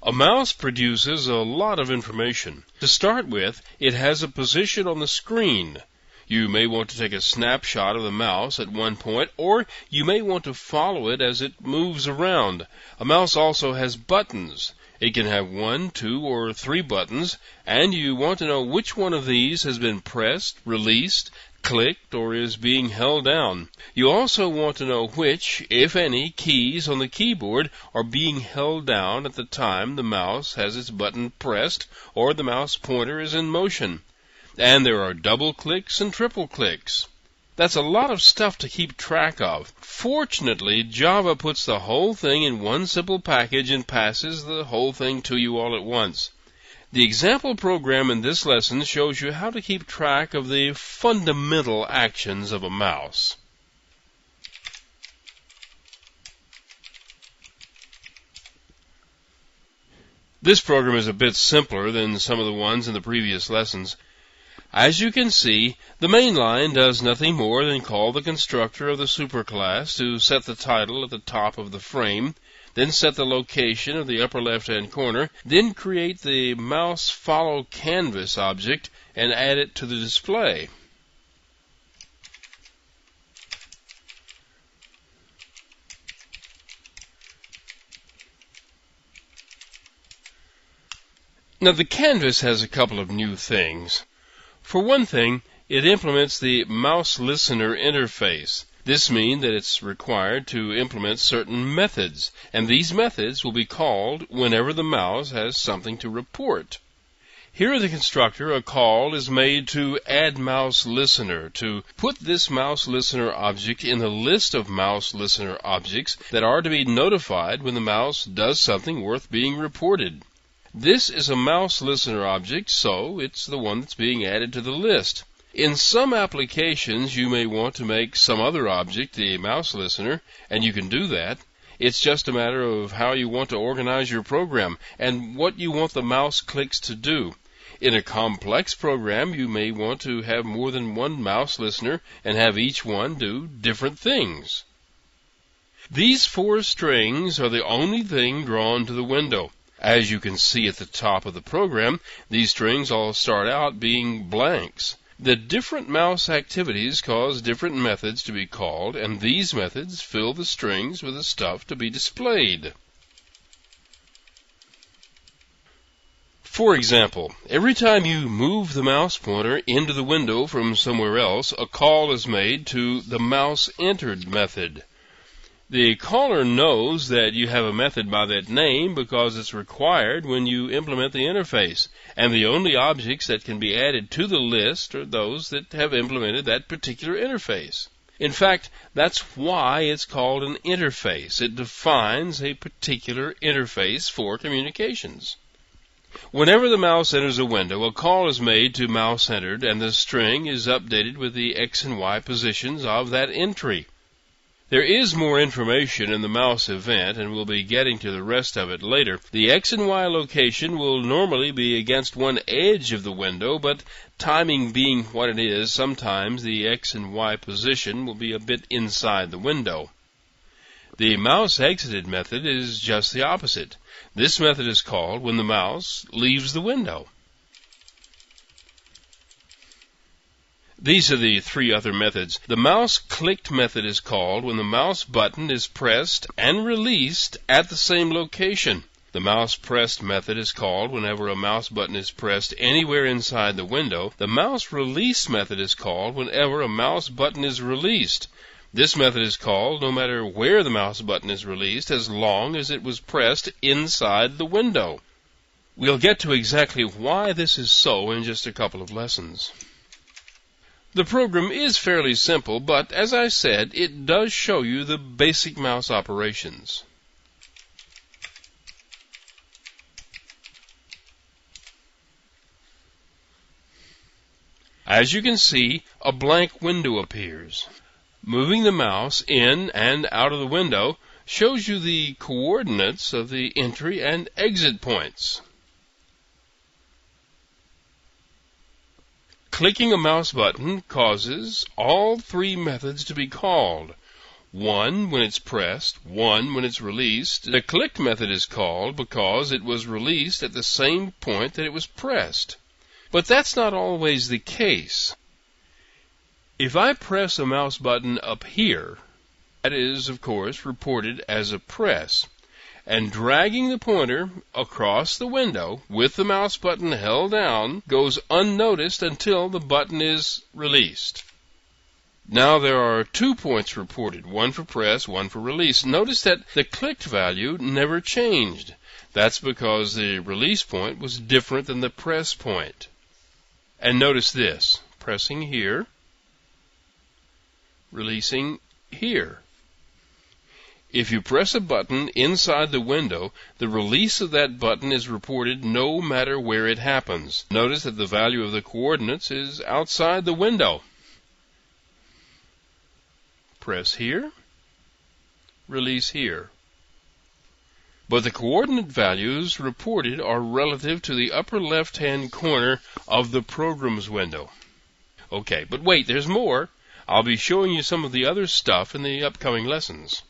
A mouse produces a lot of information. To start with, it has a position on the screen. You may want to take a snapshot of the mouse at one point, or you may want to follow it as it moves around. A mouse also has buttons. It can have 1, 2, or 3 buttons, and you want to know which one of these has been pressed, released, clicked, or is being held down. You also want to know which, if any, keys on the keyboard are being held down at the time the mouse has its button pressed or the mouse pointer is in motion. And there are double clicks and triple clicks. That's a lot of stuff to keep track of. Fortunately, Java puts the whole thing in one simple package and passes the whole thing to you all at once. The example program in this lesson shows you how to keep track of the fundamental actions of a mouse. This program is a bit simpler than some of the ones in the previous lessons. As you can see, the main line does nothing more than call the constructor of the superclass to set the title at the top of the frame, then set the location of the upper left-hand corner, then create the mouse follow canvas object and add it to the display. Now the canvas has a couple of new things. For one thing, it implements the mouse listener interface. This means that it's required to implement certain methods, and these methods will be called whenever the mouse has something to report. Here in the constructor, a call is made to add mouse listener, to put this mouse listener object in the list of mouse listener objects that are to be notified when the mouse does something worth being reported. This is a mouse listener object, so it's the one that's being added to the list. In some applications, you may want to make some other object the mouse listener, and you can do that. It's just a matter of how you want to organize your program and what you want the mouse clicks to do. In a complex program, you may want to have more than one mouse listener and have each one do different things. These 4 strings are the only thing drawn to the window. As you can see at the top of the program, these strings all start out being blanks. The different mouse activities cause different methods to be called, and these methods fill the strings with the stuff to be displayed. For example, every time you move the mouse pointer into the window from somewhere else, a call is made to the mouse entered method. The caller knows that you have a method by that name because it's required when you implement the interface, and the only objects that can be added to the list are those that have implemented that particular interface. In fact, that's why it's called an interface. It defines a particular interface for communications. Whenever the mouse enters a window, a call is made to mouse entered, and the string is updated with the X and Y positions of that entry. There is more information in the mouse event, and we'll be getting to the rest of it later. The X and Y location will normally be against one edge of the window, but timing being what it is, sometimes the X and Y position will be a bit inside the window. The mouse exited method is just the opposite. This method is called when the mouse leaves the window. These are the 3 other methods. The mouse clicked method is called when the mouse button is pressed and released at the same location. The mouse pressed method is called whenever a mouse button is pressed anywhere inside the window. The mouse release method is called whenever a mouse button is released. This method is called no matter where the mouse button is released, as long as it was pressed inside the window. We'll get to exactly why this is so in just a couple of lessons. The program is fairly simple, but as I said, it does show you the basic mouse operations. As you can see, a blank window appears. Moving the mouse in and out of the window shows you the coordinates of the entry and exit points. Clicking a mouse button causes all 3 methods to be called. 1 when it's pressed, 1 when it's released. The clicked method is called because it was released at the same point that it was pressed. But that's not always the case. If I press a mouse button up here, that is, of course, reported as a press. And dragging the pointer across the window with the mouse button held down goes unnoticed until the button is released. Now there are 2 points reported, one for press, one for release. Notice that the clicked value never changed. That's because the release point was different than the press point. And notice this, pressing here, releasing here. If you press a button inside the window, the release of that button is reported no matter where it happens. Notice that the value of the coordinates is outside the window. Press here, release here. But the coordinate values reported are relative to the upper left-hand corner of the Programs window. Okay, but wait, there's more. I'll be showing you some of the other stuff in the upcoming lessons.